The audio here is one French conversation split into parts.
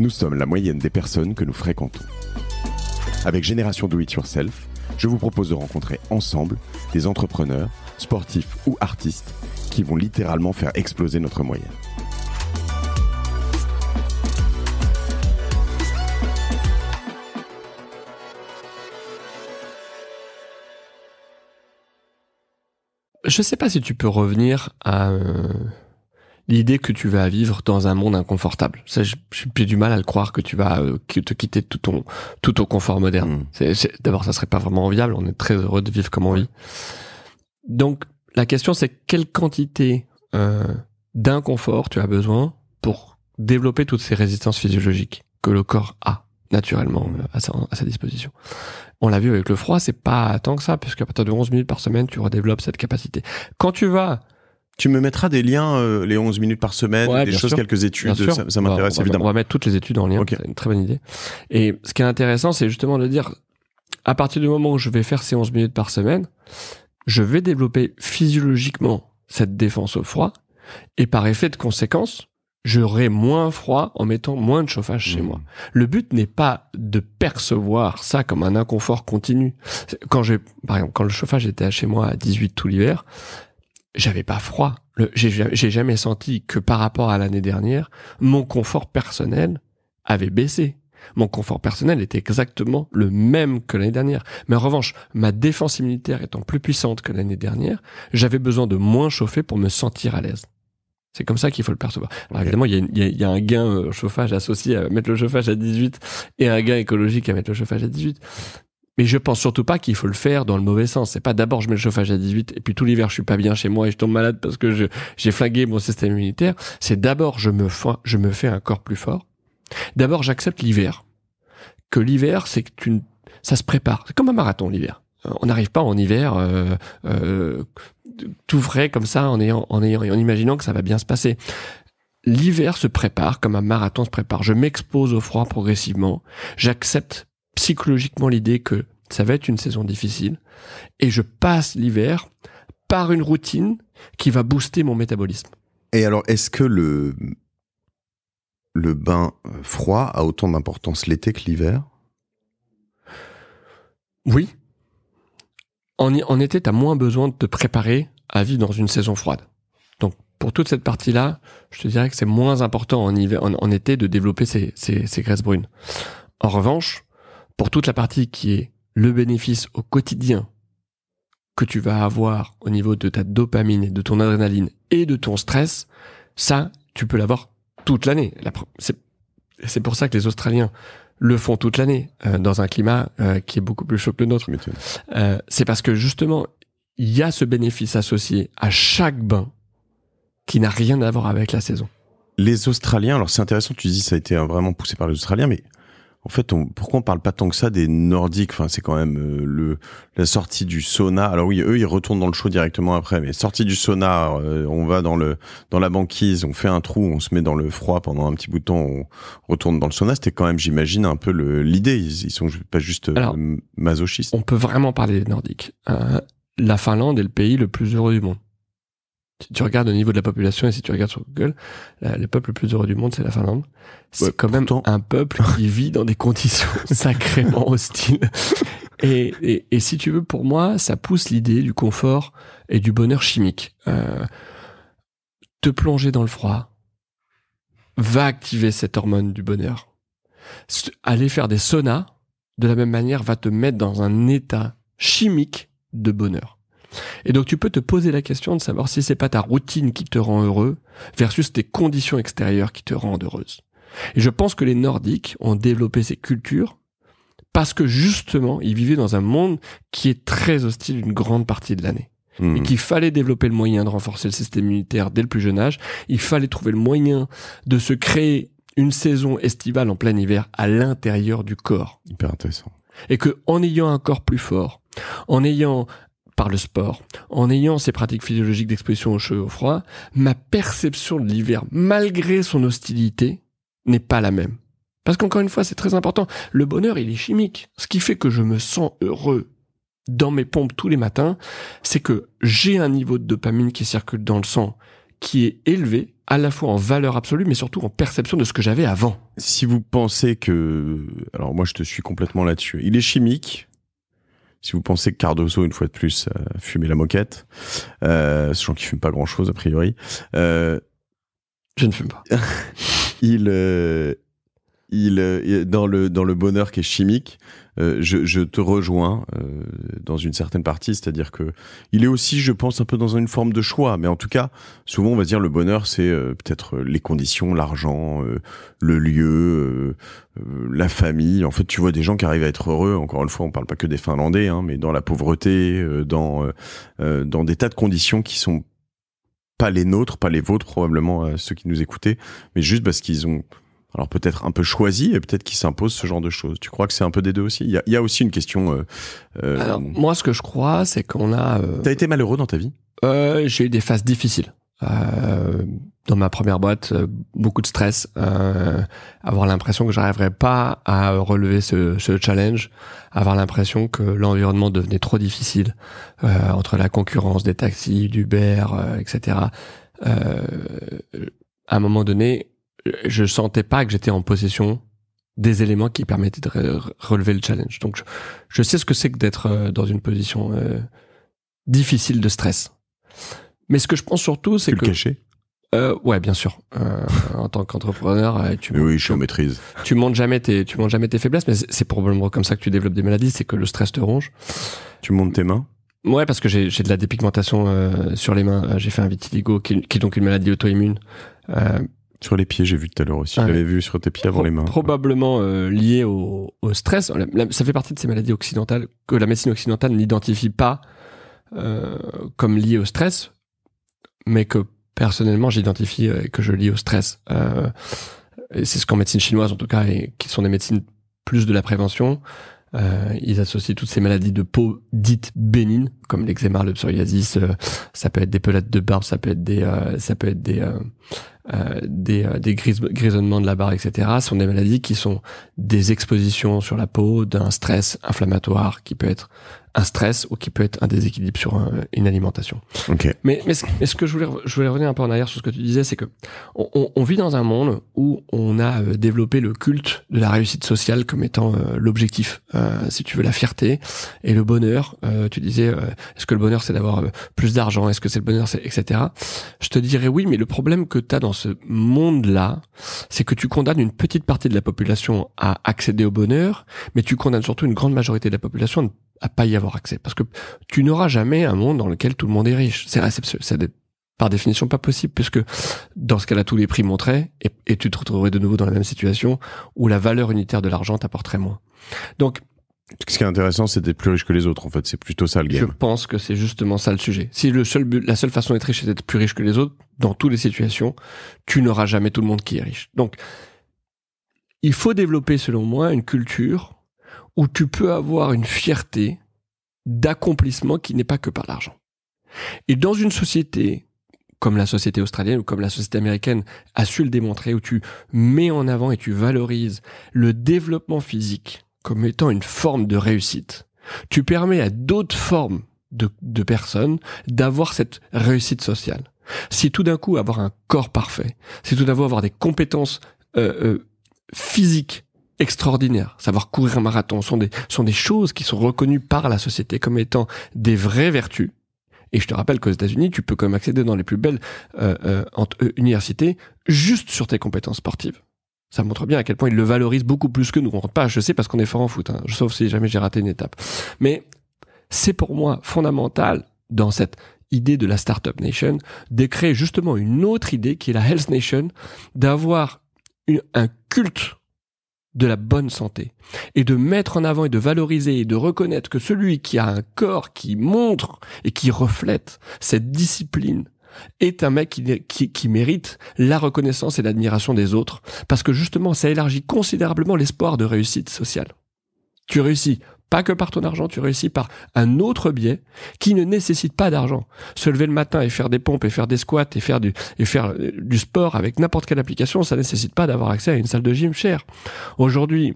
Nous sommes la moyenne des personnes que nous fréquentons. Avec Génération Do It Yourself, je vous propose de rencontrer ensemble des entrepreneurs, sportifs ou artistes qui vont littéralement faire exploser notre moyenne. Je sais pas si tu peux revenir à l'idée que tu vas vivre dans un monde inconfortable. Ça, j'ai du mal à le croire que tu vas te quitter tout ton confort moderne. D'abord, ça serait pas vraiment enviable. On est très heureux de vivre comme on vit. Donc, la question, c'est quelle quantité d'inconfort tu as besoin pour développer toutes ces résistances physiologiques que le corps a naturellement à sa disposition. On l'a vu avec le froid, c'est pas tant que ça, puisqu'à partir de 11 minutes par semaine, tu redéveloppes cette capacité. Quand tu vas... Tu me mettras des liens, les 11 minutes par semaine, des choses, sûr. Quelques études, ça m'intéresse évidemment. On va mettre toutes les études en lien, okay. C'est une très bonne idée. Et ce qui est intéressant, c'est justement de dire, à partir du moment où je vais faire ces 11 minutes par semaine, je vais développer physiologiquement cette défense au froid, et par effet de conséquence, j'aurai moins froid en mettant moins de chauffage chez moi. Le but n'est pas de percevoir ça comme un inconfort continu. Par exemple, quand le chauffage était chez moi à 18 tout l'hiver, j'avais pas froid. J'ai jamais senti que par rapport à l'année dernière, mon confort personnel avait baissé. Mon confort personnel était exactement le même que l'année dernière. Mais en revanche, ma défense immunitaire étant plus puissante que l'année dernière, j'avais besoin de moins chauffer pour me sentir à l'aise. C'est comme ça qu'il faut le percevoir. Alors évidemment, il y a un gain chauffage associé à mettre le chauffage à 18 et un gain écologique à mettre le chauffage à 18. Mais je pense surtout pas qu'il faut le faire dans le mauvais sens. C'est pas d'abord je mets le chauffage à 18 et puis tout l'hiver je suis pas bien chez moi et je tombe malade parce que j'ai flingué mon système immunitaire. C'est d'abord je me fais un corps plus fort. D'abord j'accepte l'hiver. Que l'hiver c'est que ça se prépare. C'est comme un marathon l'hiver. On n'arrive pas en hiver tout frais comme ça en imaginant que ça va bien se passer. L'hiver se prépare comme un marathon se prépare. Je m'expose au froid progressivement. J'accepte psychologiquement l'idée que ça va être une saison difficile et je passe l'hiver par une routine qui va booster mon métabolisme. Et alors, est-ce que le bain froid a autant d'importance l'été que l'hiver ? Oui. En été, tu as moins besoin de te préparer à vivre dans une saison froide. Donc, pour toute cette partie-là, je te dirais que c'est moins important en été de développer ces graisses brunes. En revanche, pour toute la partie qui est le bénéfice au quotidien que tu vas avoir au niveau de ta dopamine, de ton adrénaline et de ton stress, ça, tu peux l'avoir toute l'année. C'est pour ça que les Australiens le font toute l'année, dans un climat qui est beaucoup plus chaud que le nôtre. C'est parce que justement, il y a ce bénéfice associé à chaque bain qui n'a rien à voir avec la saison. Les Australiens, alors c'est intéressant, tu dis ça a été vraiment poussé par les Australiens, mais en fait, pourquoi on parle pas tant que ça des Nordiques ? Enfin, c'est quand même la sortie du sauna. Alors oui, eux, ils retournent dans le chaud directement après, mais sortie du sauna, on va dans la banquise, on fait un trou, on se met dans le froid pendant un petit bout de temps, on retourne dans le sauna. C'était quand même, j'imagine, un peu l'idée. Ils sont pas juste masochistes. On peut vraiment parler des Nordiques. La Finlande est le pays le plus heureux du monde. Si tu regardes au niveau de la population et si tu regardes sur Google, le peuple le plus heureux du monde, c'est la Finlande. C'est quand même un peuple qui vit dans des conditions sacrément hostiles. Et si tu veux, pour moi, ça pousse l'idée du confort et du bonheur chimique. Te plonger dans le froid va activer cette hormone du bonheur. Aller faire des saunas, de la même manière, va te mettre dans un état chimique de bonheur. Et donc tu peux te poser la question de savoir si c'est pas ta routine qui te rend heureux versus tes conditions extérieures qui te rendent heureuse. Et je pense que les Nordiques ont développé ces cultures parce que justement ils vivaient dans un monde qui est très hostile une grande partie de l'année. Et qu'il fallait développer le moyen de renforcer le système immunitaire dès le plus jeune âge. Il fallait trouver le moyen de se créer une saison estivale en plein hiver à l'intérieur du corps. Hyper intéressant. Et que en ayant un corps plus fort, en ayant par le sport, en ayant ces pratiques physiologiques d'exposition au chaud et au froid, ma perception de l'hiver, malgré son hostilité, n'est pas la même. Parce qu'encore une fois, c'est très important. Le bonheur, il est chimique. Ce qui fait que je me sens heureux dans mes pompes tous les matins, c'est que j'ai un niveau de dopamine qui circule dans le sang qui est élevé à la fois en valeur absolue, mais surtout en perception de ce que j'avais avant. Si vous pensez que... Alors moi, je te suis complètement là-dessus. Il est chimique. Si vous pensez que Cardoso, une fois de plus, fumait la moquette, sachant qu'il fume pas grand-chose, a priori, je ne fume pas. il dans le bonheur qui est chimique, je te rejoins dans une certaine partie, c'est-à-dire que il est aussi, je pense, un peu dans une forme de choix, mais en tout cas, souvent on va dire le bonheur, c'est peut-être les conditions, l'argent, le lieu, la famille. En fait, tu vois des gens qui arrivent à être heureux. Encore une fois, on parle pas que des Finlandais, hein, mais dans la pauvreté, dans des tas de conditions qui sont pas les nôtres, pas les vôtres probablement, ceux qui nous écoutaient, mais juste parce qu'ils ont alors peut-être un peu choisi et peut-être qu'il s'impose ce genre de choses. Tu crois que c'est un peu des deux aussi ? Il y a aussi une question... Alors, moi, ce que je crois, c'est qu'on a... T'as été malheureux dans ta vie ? J'ai eu des phases difficiles. Dans ma première boîte, beaucoup de stress, avoir l'impression que j'arriverais pas à relever ce challenge, avoir l'impression que l'environnement devenait trop difficile, entre la concurrence des taxis, d'Uber, etc. À un moment donné, je sentais pas que j'étais en possession des éléments qui permettaient de relever le challenge. Donc, je sais ce que c'est que d'être dans une position difficile de stress. Mais ce que je pense surtout, c'est que... Tu le cachais ? Ouais, bien sûr. En tant qu'entrepreneur, oui, je suis en maîtrise. Tu montes jamais tes faiblesses, mais c'est probablement comme ça que tu développes des maladies, c'est que le stress te ronge. Tu montes tes mains ? Ouais, parce que j'ai de la dépigmentation sur les mains. J'ai fait un vitiligo, qui est donc une maladie auto-immune. Sur les pieds, j'ai vu tout à l'heure aussi. Je l'avais vu sur tes pieds avant les mains. Probablement lié au stress. Ça fait partie de ces maladies occidentales que la médecine occidentale n'identifie pas comme liées au stress, mais que personnellement j'identifie que je lie au stress. Et c'est ce qu'en médecine chinoise en tout cas, et qui sont des médecines plus de la prévention. Ils associent toutes ces maladies de peau dites bénignes, comme l'eczéma, le psoriasis. Ça peut être des pelettes de barbe, ça peut être des grisonnements de la barbe, etc. Ce sont des maladies qui sont des expositions sur la peau d'un stress inflammatoire qui peut être un stress ou qui peut être un déséquilibre sur une alimentation. Okay. Mais ce que je voulais revenir un peu en arrière sur ce que tu disais, c'est que on vit dans un monde où on a développé le culte de la réussite sociale comme étant l'objectif, si tu veux, la fierté et le bonheur. Tu disais, est-ce que le bonheur c'est d'avoir plus d'argent, est-ce que c'est le bonheur, etc. Je te dirais oui, mais le problème que tu as dans ce monde-là, c'est que tu condamnes une petite partie de la population à accéder au bonheur, mais tu condamnes surtout une grande majorité de la population à pas y avoir accès. Parce que tu n'auras jamais un monde dans lequel tout le monde est riche. C'est par définition pas possible, puisque dans ce cas-là, tous les prix monteraient et tu te retrouverais de nouveau dans la même situation où la valeur unitaire de l'argent t'apporterait moins. Donc, ce qui est intéressant, c'est d'être plus riche que les autres, en fait. C'est plutôt ça le game. Je pense que c'est justement ça le sujet. Si la seule façon d'être riche, c'est d'être plus riche que les autres, dans toutes les situations, tu n'auras jamais tout le monde qui est riche. Donc, il faut développer, selon moi, une culture où tu peux avoir une fierté d'accomplissement qui n'est pas que par l'argent. Et dans une société comme la société australienne ou comme la société américaine a su le démontrer, où tu mets en avant et tu valorises le développement physique comme étant une forme de réussite, tu permets à d'autres formes de personnes d'avoir cette réussite sociale. Si tout d'un coup avoir un corps parfait, si tout d'un coup avoir des compétences physiques extraordinaires, savoir courir un marathon, sont des choses qui sont reconnues par la société comme étant des vraies vertus. Et je te rappelle qu'aux États-Unis, tu peux quand même accéder dans les plus belles universités juste sur tes compétences sportives. Ça montre bien à quel point ils le valorisent beaucoup plus que nous. On rentre pas à HEC parce qu'on est fort en foot, hein, sauf si jamais j'ai raté une étape. Mais c'est pour moi fondamental dans cette idée de la Startup Nation de créer justement une autre idée qui est la Health Nation, d'avoir un culte de la bonne santé et de mettre en avant et de valoriser et de reconnaître que celui qui a un corps qui montre et qui reflète cette discipline est un mec qui mérite la reconnaissance et l'admiration des autres, parce que justement ça élargit considérablement l'espoir de réussite sociale. Tu réussis pas que par ton argent, tu réussis par un autre biais qui ne nécessite pas d'argent. Se lever le matin et faire des pompes et faire des squats et faire du sport avec n'importe quelle application, ça nécessite pas d'avoir accès à une salle de gym chère. Aujourd'hui,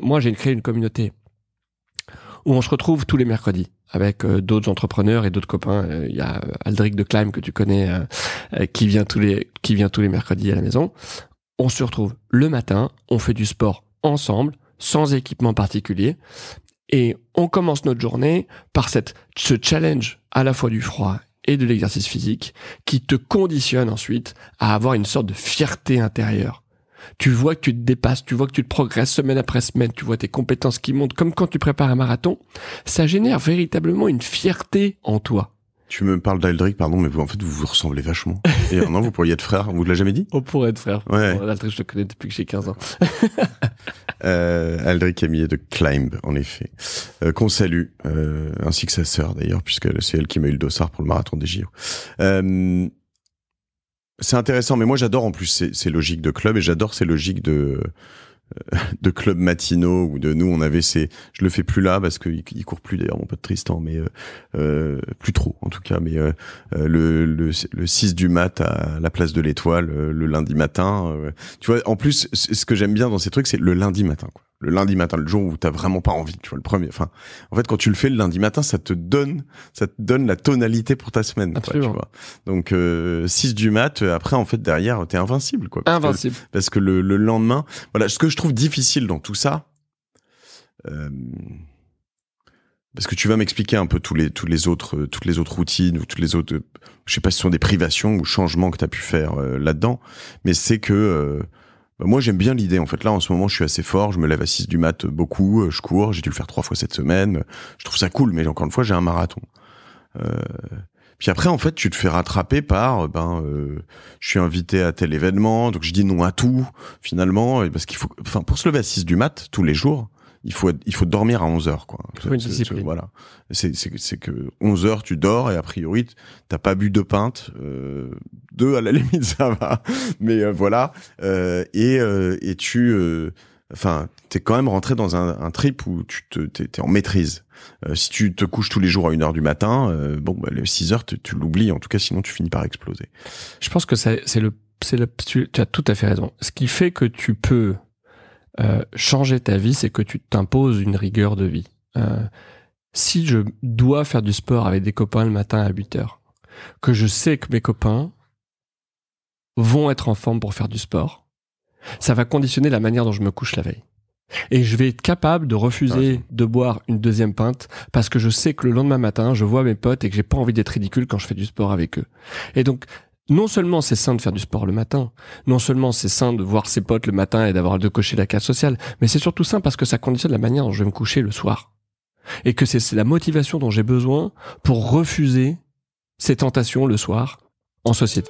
moi j'ai créé une communauté où on se retrouve tous les mercredis avec d'autres entrepreneurs et d'autres copains. Il y a Aldric de Climb que tu connais, qui vient tous les mercredis à la maison. On se retrouve le matin, on fait du sport ensemble, sans équipement particulier, et on commence notre journée par ce challenge à la fois du froid et de l'exercice physique qui te conditionne ensuite à avoir une sorte de fierté intérieure. Tu vois que tu te dépasses, tu vois que tu te progresses semaine après semaine, tu vois tes compétences qui montent, comme quand tu prépares un marathon. Ça génère véritablement une fierté en toi. Tu me parles d'Aldric, pardon, mais vous, en fait, vous vous ressemblez vachement. Et non, vous pourriez être frères. Vous l'avez jamais dit? On pourrait être frères. Ouais. Aldric, je le connais depuis que j'ai 15 ans. Aldric Camillet de Climb, en effet. Qu'on salue, ainsi que sa sœur, d'ailleurs, puisque c'est elle qui m'a eu le dossard pour le marathon des JO. C'est intéressant, mais moi, j'adore, en plus, ces logiques de club, et j'adore ces logiques de clubs matinaux ou de nous on avait je le fais plus là parce qu'il court plus d'ailleurs mon pote Tristan, mais plus trop en tout cas, mais le 6 du mat à la place de l'Étoile le lundi matin, tu vois. En plus, ce que j'aime bien dans ces trucs, c'est le lundi matin, quoi. Le lundi matin, le jour où t'as vraiment pas envie, tu vois, le premier. Enfin, en fait, quand tu le fais le lundi matin, ça te donne la tonalité pour ta semaine, quoi, tu vois. Donc 6 du mat, après en fait derrière t'es invincible, quoi. Parce que le lendemain, voilà, ce que je trouve difficile dans tout ça, parce que tu vas m'expliquer un peu toutes les autres routines ou toutes les autres, je sais pas si ce sont des privations ou changements que t'as pu faire là-dedans, mais c'est que moi, j'aime bien l'idée. En fait, là, en ce moment, je suis assez fort. Je me lève à 6 du mat beaucoup. Je cours. J'ai dû le faire 3 fois cette semaine. Je trouve ça cool. Mais encore une fois, j'ai un marathon. Puis après, en fait, tu te fais rattraper par, je suis invité à tel événement. Donc, je dis non à tout, finalement. Parce qu'il faut, pour se lever à 6 du mat, tous les jours, il faut dormir à 11 heures, quoi. Voilà. C'est que 11 heures, tu dors et a priori, t'as pas bu 2 pintes, 2 à la limite, ça va. Mais voilà. Et tu, t'es quand même rentré dans un trip où t'es en maîtrise. Si tu te couches tous les jours à 1h du matin, les 6 heures, tu l'oublies. En tout cas, sinon, tu finis par exploser. Je pense que tu as tout à fait raison. Ce qui fait que tu peux changer ta vie, c'est que tu t'imposes une rigueur de vie. Si je dois faire du sport avec des copains le matin à 8h, que je sais que mes copains vont être en forme pour faire du sport, ça va conditionner la manière dont je me couche la veille. Et je vais être capable de refuser de boire une deuxième pinte parce que je sais que le lendemain matin, je vois mes potes et que j'ai pas envie d'être ridicule quand je fais du sport avec eux. Et donc, non seulement c'est sain de faire du sport le matin, non seulement c'est sain de voir ses potes le matin et de cocher la case sociale, mais c'est surtout sain parce que ça conditionne la manière dont je vais me coucher le soir. Et que c'est la motivation dont j'ai besoin pour refuser ces tentations le soir en société.